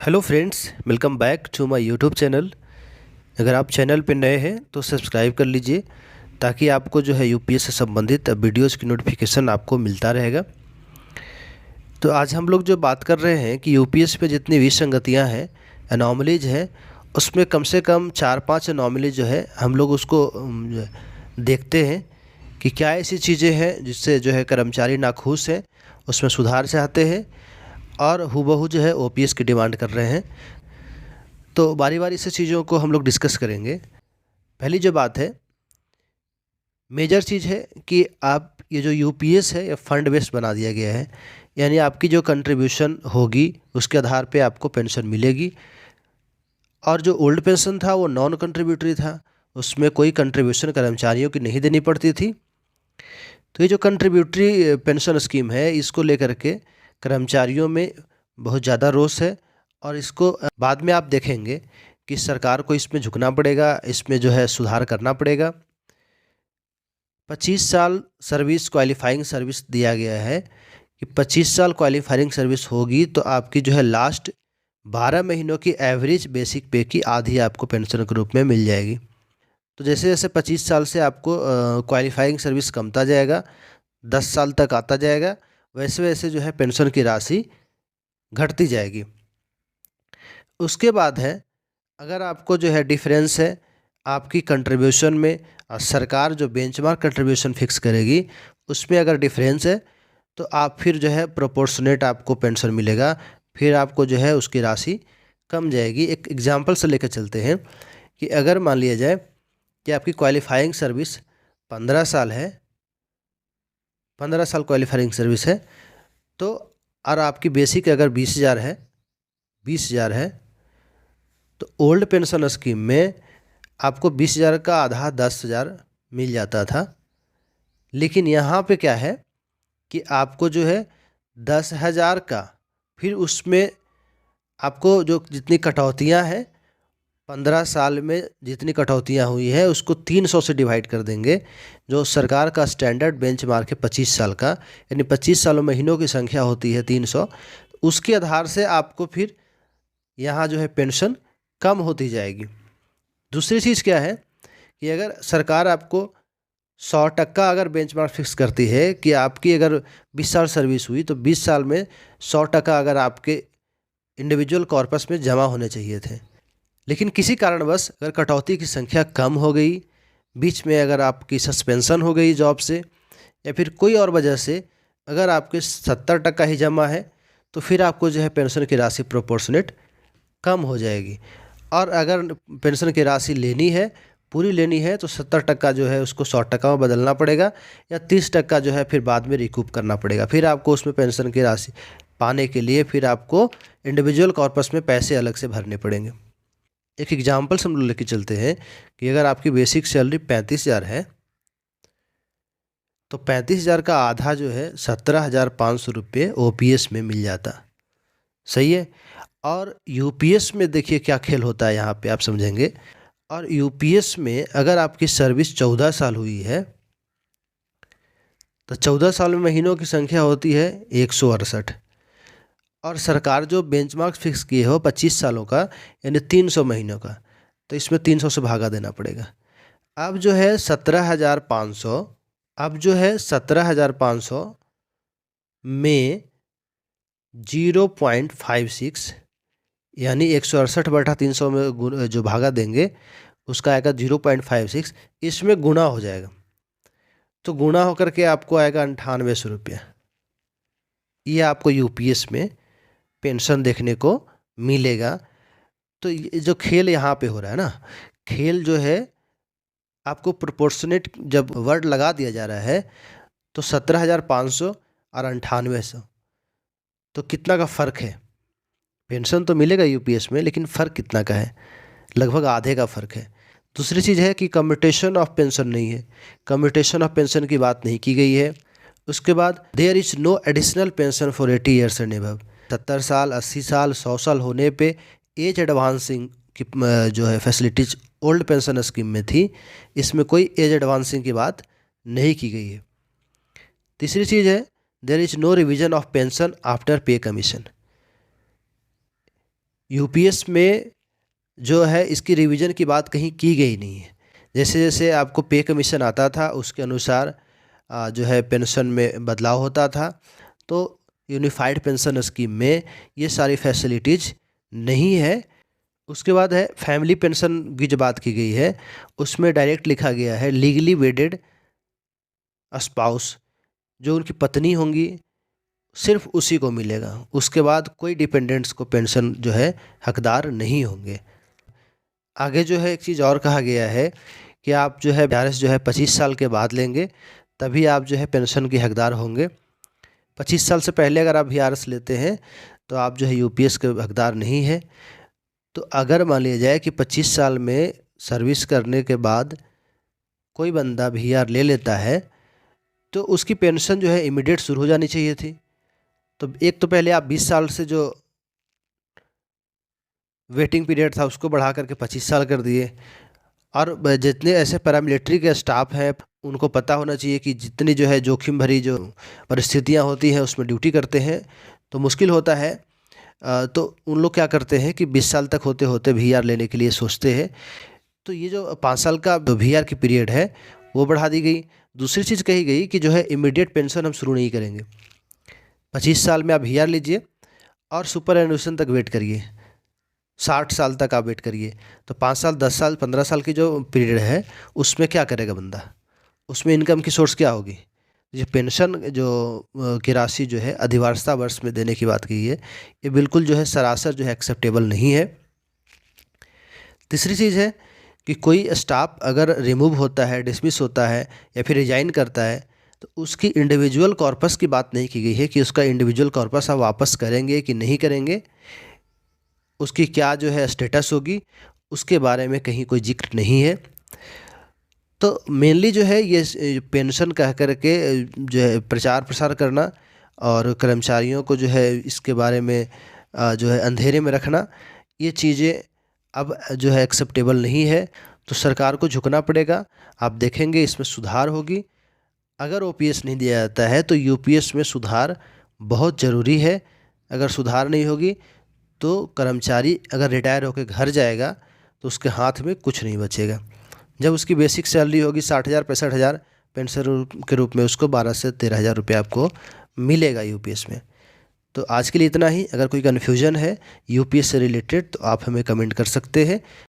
Hello friends, welcome back to my YouTube channel. अगर आप channel पे नए हैं तो सब्सक्राइब कर लीजिए ताकि आपको जो है यूपीएस से संबंधित वीडियोस की नोटिफिकेशन आपको मिलता रहेगा। तो आज हम लोग जो बात कर रहे हैं कि यूपीएस पे जितनी विसंगतियां हैं, एनॉमलीज हैं, उसमें कम से कम 4-5 एनॉमलीज जो है हम लोग उसको जो है, देखते हैं कि क्या ऐसी चीज़ें हैं जिससे जो है कर्मचारी नाखुश हैं, उसमें सुधार चाहते हैं और हूबहू जो है ओपीएस की डिमांड कर रहे हैं। तो बारी बारी से चीज़ों को हम लोग डिस्कस करेंगे। पहली जो बात है, मेजर चीज़ है कि आप ये जो यूपीएस है ये फंड बेस्ड बना दिया गया है, यानी आपकी जो कंट्रीब्यूशन होगी उसके आधार पे आपको पेंशन मिलेगी। और जो ओल्ड पेंशन था वो नॉन कंट्रीब्यूटरी था, उसमें कोई कंट्रीब्यूशन कर्मचारियों की नहीं देनी पड़ती थी। तो ये जो कंट्रीब्यूटरी पेंशन स्कीम है, इसको लेकर के कर्मचारियों में बहुत ज़्यादा रोष है और इसको बाद में आप देखेंगे कि सरकार को इसमें झुकना पड़ेगा, इसमें जो है सुधार करना पड़ेगा। 25 साल सर्विस क्वालिफाइंग सर्विस दिया गया है कि 25 साल क्वालिफाइंग सर्विस होगी तो आपकी जो है लास्ट 12 महीनों की एवरेज बेसिक पे की आधी आपको पेंशन के रूप में मिल जाएगी। तो जैसे जैसे 25 साल से आपको क्वालिफाइंग सर्विस कमता जाएगा, 10 साल तक आता जाएगा, वैसे वैसे जो है पेंशन की राशि घटती जाएगी। उसके बाद है, अगर आपको जो है डिफरेंस है आपकी कंट्रीब्यूशन में, सरकार जो बेंचमार्क कंट्रीब्यूशन फिक्स करेगी उसमें अगर डिफरेंस है तो आप फिर जो है प्रोपोर्शनेट आपको पेंशन मिलेगा, फिर आपको जो है उसकी राशि कम जाएगी। एक एग्जांपल से लेकर चलते हैं कि अगर मान लिया जाए कि आपकी क्वालिफाइंग सर्विस 15 साल है, 15 साल क्वालिफाइंग सर्विस है, तो और आपकी बेसिक अगर 20,000 है, 20,000 है, तो ओल्ड पेंशन स्कीम में आपको 20,000 का आधा 10,000 मिल जाता था। लेकिन यहाँ पे क्या है कि आपको जो है 10,000 का, फिर उसमें आपको जो जितनी कटौतियाँ हैं 15 साल में जितनी कटौतियाँ हुई है उसको 300 से डिवाइड कर देंगे। जो सरकार का स्टैंडर्ड बेंचमार्क है 25 साल का, यानी 25 सालों महीनों की संख्या होती है 300, उसके आधार से आपको फिर यहाँ जो है पेंशन कम होती जाएगी। दूसरी चीज़ क्या है कि अगर सरकार आपको 100% अगर बेंचमार्क फिक्स करती है कि आपकी अगर 20 साल सर्विस हुई तो 20 साल में 100% अगर आपके इंडिविजुअल कॉर्पस में जमा होने चाहिए थे, लेकिन किसी कारणवश अगर कटौती की संख्या कम हो गई, बीच में अगर आपकी सस्पेंशन हो गई जॉब से, या फिर कोई और वजह से अगर आपके 70% ही जमा है, तो फिर आपको जो है पेंशन की राशि प्रोपोर्शनेट कम हो जाएगी। और अगर पेंशन की राशि लेनी है, पूरी लेनी है, तो 70% जो है उसको 100% में बदलना पड़ेगा, या 30% जो है फिर बाद में रिकूप करना पड़ेगा। फिर आपको उसमें पेंशन की राशि पाने के लिए फिर आपको इंडिविजुअल कॉर्पस में पैसे अलग से भरने पड़ेंगे। एक एग्जाम्पल से हम लोग लेके चलते हैं कि अगर आपकी बेसिक सैलरी 35,000 है, तो 35,000 का आधा जो है 17,500 रुपये ओपीएस में मिल जाता। सही है। और यूपीएस में देखिए क्या खेल होता है, यहाँ पे आप समझेंगे। और यूपीएस में अगर आपकी सर्विस 14 साल हुई है तो 14 साल में महीनों की संख्या होती है 168, और सरकार जो बेंचमार्क फिक्स किए हो 25 सालों का यानी 300 महीनों का, तो इसमें 300 से भागा देना पड़ेगा। अब जो है 17,500, अब जो है 17,500 में 0.56 यानी 168/300 में जो भागा देंगे उसका आएगा 0.56, इसमें गुणा हो जाएगा, तो गुणा होकर के आपको आएगा 9800 रुपया। ये आपको यूपीएस में पेंशन देखने को मिलेगा। तो ये जो खेल यहाँ पे हो रहा है ना, खेल जो है आपको प्रोपोर्शनेट जब वर्ड लगा दिया जा रहा है तो 17,500 और 9800, तो कितना का फ़र्क है। पेंशन तो मिलेगा यूपीएस में, लेकिन फ़र्क कितना का है, लगभग आधे का फ़र्क है। दूसरी चीज़ है कि कम्यूटेशन ऑफ पेंशन नहीं है, कम्यूटेशन ऑफ पेंशन की बात नहीं की गई है। उसके बाद there is no additional pension for 80 years and above. 70 साल, 80 साल, 100 साल होने पे एज एडवांसिंग की जो है फैसिलिटीज ओल्ड पेंशन स्कीम में थी, इसमें कोई एज एडवांसिंग की बात नहीं की गई है। तीसरी चीज़ है there is no revision of pension after pay commission. UPS में जो है इसकी रिवीजन की बात कहीं की गई नहीं है। जैसे जैसे आपको पे कमीशन आता था उसके अनुसार जो है पेंशन में बदलाव होता था। तो यूनिफाइड पेंशन स्कीम में ये सारी फैसिलिटीज़ नहीं है। उसके बाद है फैमिली पेंशन की जो बात की गई है उसमें डायरेक्ट लिखा गया है लीगली वेडेड स्पाउस, जो उनकी पत्नी होंगी सिर्फ उसी को मिलेगा। उसके बाद कोई डिपेंडेंट्स को पेंशन जो है हकदार नहीं होंगे। आगे जो है एक चीज़ और कहा गया है कि आप जो है VRS जो है 25 साल के बाद लेंगे तभी आप जो है पेंशन के हकदार होंगे। 25 साल से पहले अगर आप VRS लेते हैं तो आप जो है यूपीएस के हकदार नहीं है। तो अगर मान लिया जाए कि 25 साल में सर्विस करने के बाद कोई बंदा VR ले लेता है तो उसकी पेंशन जो है इमीडिएट शुरू हो जानी चाहिए थी। तो एक तो पहले आप 20 साल से जो वेटिंग पीरियड था उसको बढ़ा करके 25 साल कर दिए। और जितने ऐसे पैरामिलिट्री के स्टाफ हैं उनको पता होना चाहिए कि जितनी जो है जोखिम भरी जो परिस्थितियां होती हैं उसमें ड्यूटी करते हैं तो मुश्किल होता है। तो उन लोग क्या करते हैं कि 20 साल तक होते होते VR लेने के लिए सोचते हैं। तो ये जो 5 साल का VR की पीरियड है वो बढ़ा दी गई। दूसरी चीज़ कही गई कि जो है इमीडिएट पेंशन हम शुरू नहीं करेंगे। 25 साल में आप VR लीजिए और सुपर एनुएशन तक वेट करिए, 60 साल तक आप वेट करिए। तो 5 साल 10 साल 15 साल की जो पीरियड है उसमें क्या करेगा बंदा, उसमें इनकम की सोर्स क्या होगी। ये पेंशन जो की राशि जो है अधिवार्षता वर्ष में देने की बात की है ये बिल्कुल जो है सरासर जो है एक्सेप्टेबल नहीं है। तीसरी चीज़ है कि कोई स्टाफ अगर रिमूव होता है, डिसमिस होता है या फिर रिजाइन करता है तो उसकी इंडिविजुअल कॉर्पस की बात नहीं की गई है कि उसका इंडिविजुअल कॉर्पस आप वापस करेंगे कि नहीं करेंगे, उसकी क्या जो है स्टेटस होगी, उसके बारे में कहीं कोई जिक्र नहीं है। तो मेनली जो है ये पेंशन कह कर के जो है प्रचार प्रसार करना और कर्मचारियों को जो है इसके बारे में जो है अंधेरे में रखना, ये चीज़ें अब जो है एक्सेप्टेबल नहीं है। तो सरकार को झुकना पड़ेगा। आप देखेंगे इसमें सुधार होगी। अगर ओपीएस नहीं दिया जाता है तो यूपीएस में सुधार बहुत ज़रूरी है। अगर सुधार नहीं होगी तो कर्मचारी अगर रिटायर होकर घर जाएगा तो उसके हाथ में कुछ नहीं बचेगा। जब उसकी बेसिक सैलरी होगी 60,000 65,000 पेंशन के रूप में उसको 12 से 13,000 रुपये आपको मिलेगा यूपीएस में। तो आज के लिए इतना ही। अगर कोई कन्फ्यूजन है यूपीएस से रिलेटेड तो आप हमें कमेंट कर सकते हैं।